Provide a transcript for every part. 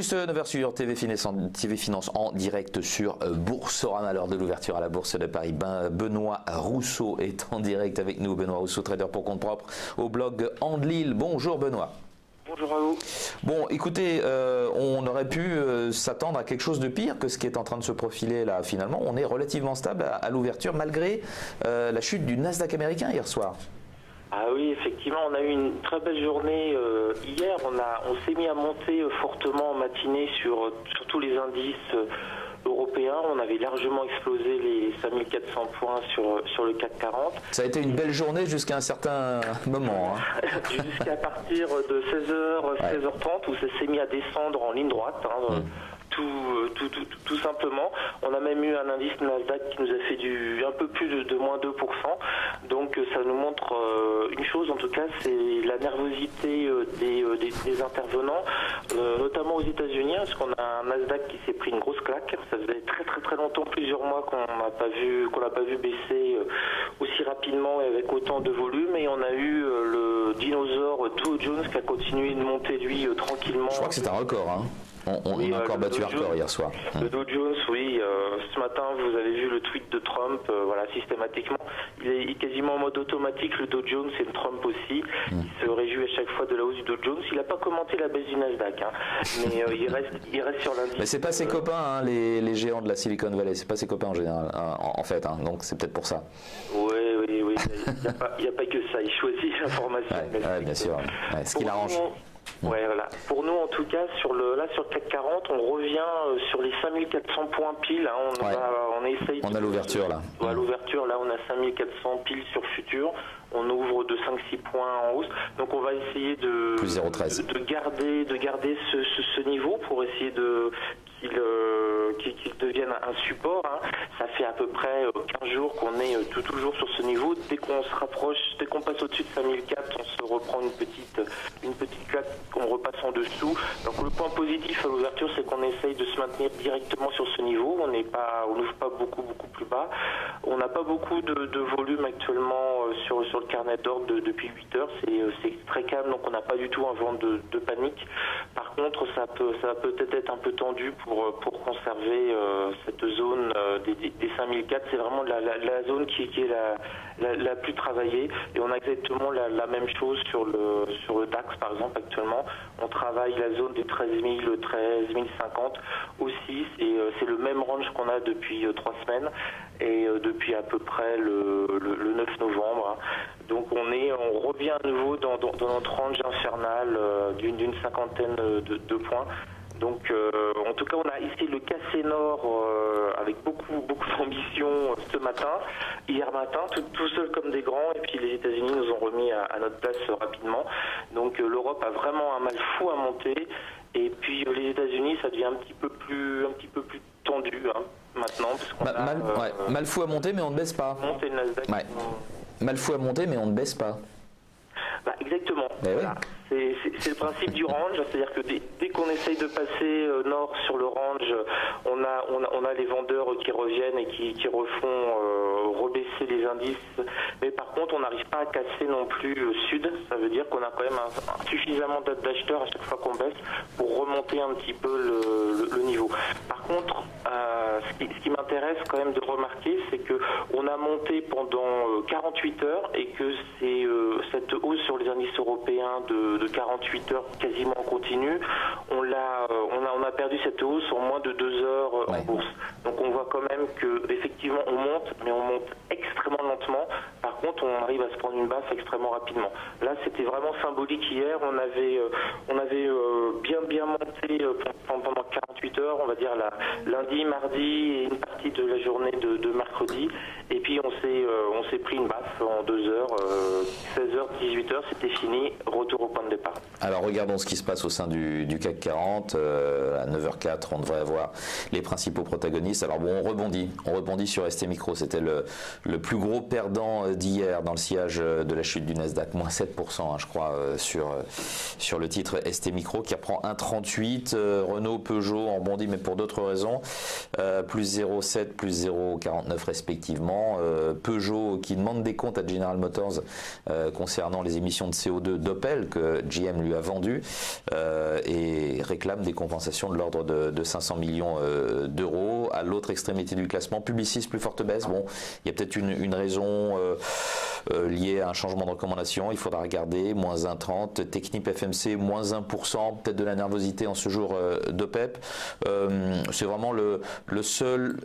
juste 9h sur TV Finance en direct sur Boursorama à l'heure de l'ouverture à la Bourse de Paris. Benoît Rousseau est en direct avec nous. Benoît Rousseau, trader pour compte propre au blog Andlil. Bonjour Benoît. Bonjour à vous. Bon, écoutez, on aurait pu s'attendre à quelque chose de pire que ce qui est en train de se profiler là. Finalement, on est relativement stable à l'ouverture malgré la chute du Nasdaq américain hier soir. Ah oui, effectivement, on a eu une très belle journée hier. On s'est mis à monter fortement en matinée sur tous les indices européens. On avait largement explosé les 5400 points sur le CAC 40. Ça a été une belle journée jusqu'à un certain moment. Hein. Jusqu'à partir de 16h, 16h30, où ça s'est mis à descendre en ligne droite. Hein, tout simplement. On a même eu un indice Nasdaq qui nous a fait un peu plus de moins 2%. Donc ça nous montre une chose, en tout cas, c'est la nervosité des intervenants, notamment aux États-Unis, parce qu'on a un Nasdaq qui s'est pris une grosse claque. Ça faisait très longtemps, plusieurs mois qu'on l'a pas vu baisser aussi rapidement et avec autant de volume. Et on a eu le dinosaure Dow Jones qui a continué de monter lui tranquillement. Je crois que c'est un record. Hein. On a encore battu un record hier soir. Le Dow Jones, oui. Ce matin, vous avez vu le tweet de Trump. Voilà, systématiquement, il est quasiment en mode automatique. Le Dow Jones et le Trump aussi. Il se réjouit à chaque fois de la hausse du Dow Jones. Il n'a pas commenté la baisse du Nasdaq, hein, mais il reste sur l'indice. Mais c'est pas ses copains, hein, les géants de la Silicon Valley. C'est pas ses copains en général, en fait. Hein, donc c'est peut-être pour ça. Oui. Il n'y a pas que ça. Il choisit l'information. Ouais, bien sûr. Ouais, ce qui l'arrange. Ouais, voilà. Pour nous, en tout cas, sur le CAC 40, on revient sur les 5400 points pile. Hein. On a l'ouverture là. À l'ouverture, là, on a 5400 piles sur futur. On ouvre de 5-6 points en hausse. Donc, on va essayer de garder ce niveau pour essayer qu'il devienne un support. Hein. Ça fait à peu près 15 jours qu'on est toujours sur ce niveau. Dès qu'on se rapproche, dès qu'on passe au-dessus de 5004, on se reprend une petite claque qu'on repasse en dessous. Donc le point positif à l'ouverture, c'est qu'on essaye de se maintenir directement sur ce niveau. On n'ouvre pas beaucoup plus bas. On n'a pas beaucoup de volume actuellement sur le carnet d'ordre depuis 8 heures. C'est très calme, donc on n'a pas du tout un vent de panique. Par contre, ça va peut-être être un peu tendu pour conserver cette zone des 5004. C'est vraiment la zone qui est la plus travaillée. Et on a exactement la même chose sur le DAX, par exemple, actuellement. On travaille la zone des 13 050 aussi. C'est le même range qu'on a depuis 3 semaines et depuis à peu près le 9 novembre. Donc on revient à nouveau dans notre range infernal d'une cinquantaine de points. Donc en tout cas, on a essayé de le casser nord avec beaucoup d'ambition ce matin, hier matin, tout seul comme des grands, et puis les États-Unis nous ont remis à notre place rapidement. Donc l'Europe a vraiment un mal fou à monter, et puis les États-Unis, ça devient un petit peu plus tendu maintenant. Mal fou à monter, mais on ne baisse pas. Monter le Nasdaq. Ouais. Mal fou à monter, mais on ne baisse pas. Exactement. Voilà. C'est le principe du range, c'est-à-dire que dès qu'on essaye de passer nord sur le range, on a les vendeurs qui reviennent et qui refont rebaisser les indices. Mais par contre, on n'arrive pas à casser non plus sud. Ça veut dire qu'on a quand même suffisamment d'acheteurs à chaque fois qu'on baisse pour remonter un petit peu le niveau. Par contre, ce qui m'intéresse quand même de remarquer, c'est qu'on a monté pendant 48 heures et que c'est cette hausse sur les indices européens de 48 heures quasiment en continu, on a perdu cette hausse en moins de 2 heures en bourse. Donc on voit quand même que effectivement on monte, mais on monte extrêmement lentement. Par contre, on arrive à se prendre une base extrêmement rapidement. Là, c'était vraiment symbolique hier. On avait bien monté pendant 48 heures, on va dire lundi, mardi et une partie de la journée de mercredi. Et puis on s'est pris une baffe en 2 heures, 16h, 18h, c'était fini, retour au point de départ. Alors regardons ce qui se passe au sein du CAC 40. À 9h04, on devrait avoir les principaux protagonistes. Alors bon, on rebondit sur ST Micro. C'était le plus gros perdant d'hier dans le sillage de la chute du Nasdaq, moins 7%, je crois, sur le titre ST Micro qui reprend 1,38. Renault, Peugeot, ont rebondi, mais pour d'autres raisons. Plus 0,7, plus 0,49 respectivement. Peugeot qui demande des comptes à General Motors concernant les émissions de CO2 d'Opel que GM lui a vendues et réclame des compensations de l'ordre de 500 millions d'euros. À l'autre extrémité du classement, Publicis, plus forte baisse. Bon, il y a peut-être une raison liée à un changement de recommandation, il faudra regarder, moins 1,30. Technip FMC, moins 1%, peut-être de la nervosité en ce jour d'OPEP. C'est vraiment le seul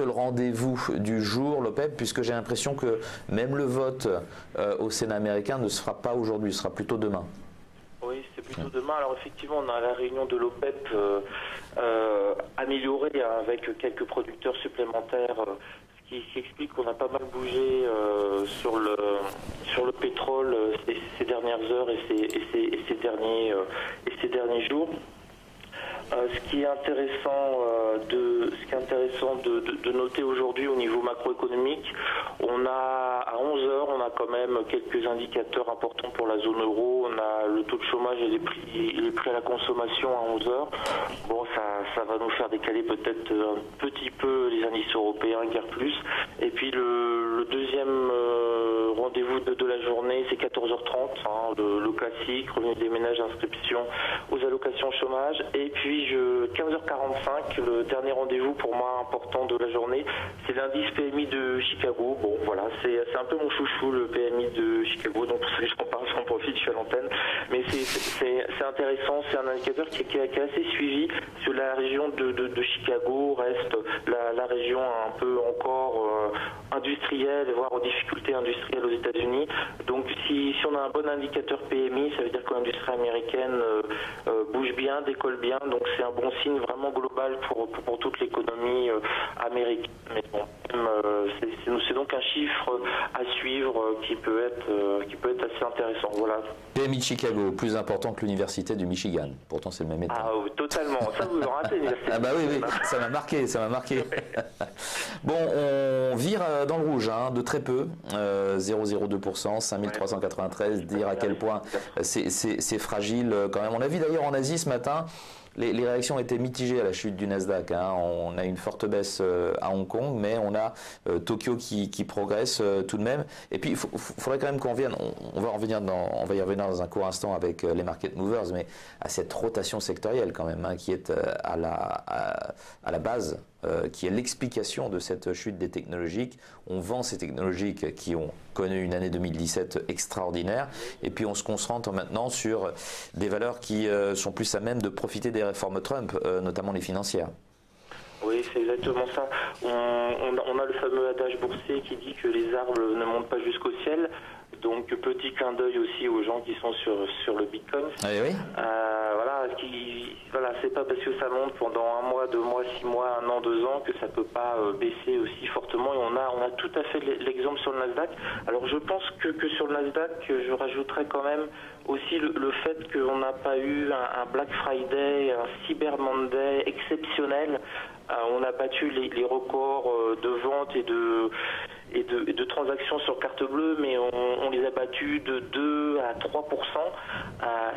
rendez-vous du jour, l'OPEP, puisque j'ai l'impression que même le vote au Sénat américain ne se fera pas aujourd'hui, ce sera plutôt demain. Oui, c'est plutôt demain. Alors effectivement, on a la réunion de l'OPEP améliorée avec quelques producteurs supplémentaires, ce qui explique qu'on a pas mal bougé sur le pétrole ces dernières heures et ces derniers jours. Ce qui est intéressant de noter aujourd'hui au niveau macroéconomique, on a à 11h, on a quand même quelques indicateurs importants pour la zone euro. On a le taux de chômage et les prix à la consommation à 11h. Bon, ça va nous faire décaler peut-être un petit peu les indices européens, guère plus. Et puis le deuxième rendez-vous de la journée, c'est 14h30, le classique, revenu des ménages, inscription aux allocations chômage. Et puis 15h45, le dernier rendez-vous pour moi important de la journée, c'est l'indice PMI de Chicago. Bon, voilà, c'est un peu mon chouchou, le PMI de Chicago, donc pour ça que j'en parle, j'en profite, je suis à l'antenne. Mais c'est intéressant, c'est un indicateur qui est assez suivi sur la région de Chicago, reste la région un peu encore industrielle, voire aux difficultés industrielles aux États-Unis. Donc si on a un bon indicateur PMI, ça veut dire que l'industrie américaine bouge bien, décolle bien, donc c'est un bon signe vraiment global pour toute l'économie américaine. Mais bon, c'est donc un chiffre à suivre qui peut être assez intéressant. Voilà. PMI de Chicago, plus important que l'université du Michigan. Pourtant, c'est le même État. Ah, totalement. Ça, vous en ratez, l'université. Ah bah oui, ça m'a marqué. Bon, on vire dans le rouge, de très peu, 0,02%, 5393, dire à quel point c'est fragile quand même. On a vu d'ailleurs en Asie ce matin, les réactions étaient mitigées à la chute du Nasdaq. On a une forte baisse à Hong Kong, mais on a Tokyo qui progresse tout de même. Et puis, il faudrait quand même qu'on revienne, on va y revenir dans un court instant avec les market movers, mais à cette rotation sectorielle quand même, qui est à la base, qui est l'explication de cette chute des technologiques. On vend ces technologiques qui ont connu une année 2017 extraordinaire, et puis on se concentre maintenant sur des valeurs qui sont plus à même de profiter des réformes Trump, notamment les financières. Oui, c'est exactement ça. On a le fameux adage boursier qui dit que les arbres ne montent pas jusqu'au ciel. Donc petit clin d'œil aussi aux gens qui sont sur le Bitcoin. Ah oui. Voilà, c'est pas parce que ça monte pendant 1 mois, 2 mois, 6 mois, 1 an, 2 ans que ça peut pas baisser aussi fortement. Et on a tout à fait l'exemple sur le Nasdaq. Alors je pense que sur le Nasdaq, je rajouterais quand même aussi le fait qu'on n'a pas eu un Black Friday, un Cyber Monday exceptionnel. On a battu les records de vente et de transactions sur carte bleue, mais on les a battus de 2 à 3%.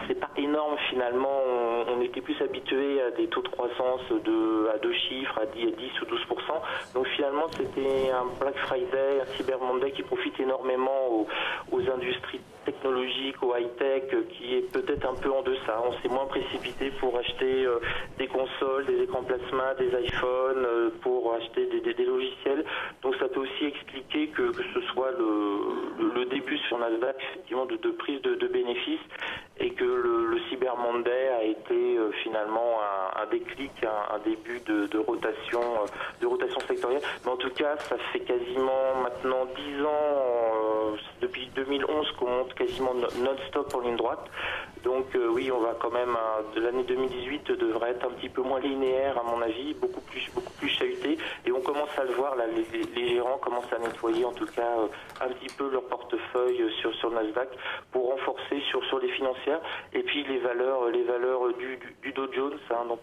C'est pas énorme finalement. On était plus habitué à des taux de croissance à 2 chiffres, à 10 ou 12%. Donc finalement, c'était un Black Friday, un Cyber Monday qui profite énormément aux industries technologique, au high-tech, qui est peut-être un peu en deçà. On s'est moins précipité pour acheter des consoles, des écrans plasma, des iPhones, pour acheter des logiciels. Donc ça peut aussi expliquer que ce soit le début sur Nasdaq, effectivement, de prise de bénéfices, et que le Cyber Monday a été finalement un déclic, un début de rotation sectorielle. Mais en tout cas, ça fait quasiment maintenant 10 ans, depuis 2011 qu'on monte quasiment non-stop en ligne droite. Donc oui, on va quand même, l'année 2018 devrait être un petit peu moins linéaire à mon avis, beaucoup plus chahuté, et on commence à le voir, là, les gérants commencent à nettoyer en tout cas un petit peu leur portefeuille sur Nasdaq pour renforcer sur les financières, et puis les valeurs du Dow Jones, donc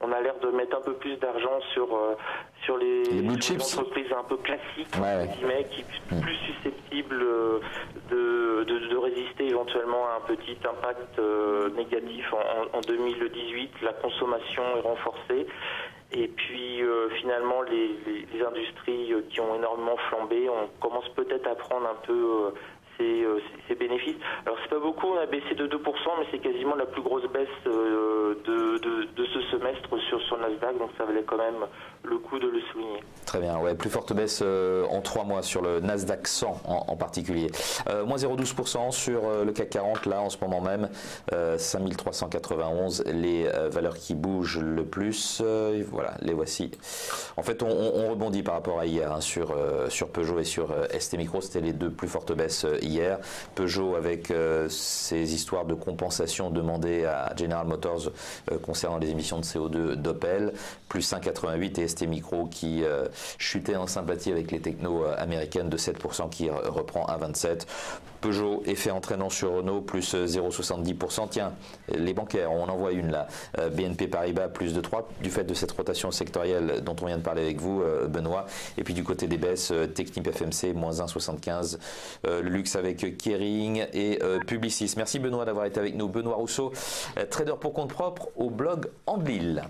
on a l'air de mettre un peu plus d'argent sur sur les blue sur chips. les entreprises un peu classiques, Ouais. entre guillemets, qui sont plus susceptibles de résister éventuellement à un petit impact négatif en 2018. La consommation est renforcée. Et puis finalement, les industries qui ont énormément flambé, on commence peut-être à prendre un peu ces bénéfices. Alors c'est pas beaucoup, on a baissé de 2%, mais c'est quasiment la plus grosse baisse de ce semestre sur Nasdaq, donc ça valait quand même le coup de le souligner. Très bien, ouais, plus forte baisse en 3 mois sur le Nasdaq 100 en particulier. Moins 0,12% sur le CAC 40, là en ce moment même, 5391, les valeurs qui bougent le plus, voilà, les voici. En fait, on rebondit par rapport à hier hein, sur Peugeot et sur ST Micro, c'était les deux plus fortes baisses hier. Peugeot avec ces histoires de compensation demandées à General Motors concernant les émissions de CO2 d'Opel, plus 5,88 et ST Micro qui chutait en sympathie avec les technos américaines de 7% qui reprend à 27. Peugeot, effet entraînant sur Renault, plus 0,70%. Tiens, les bancaires, on en voit une là. BNP Paribas, plus de 3, du fait de cette rotation sectorielle dont on vient de parler avec vous, Benoît. Et puis du côté des baisses, Technip FMC, moins 1,75. Le luxe avec Kering et Publicis. Merci Benoît d'avoir été avec nous. Benoît Rousseau, trader pour compte propre au blog Anvil.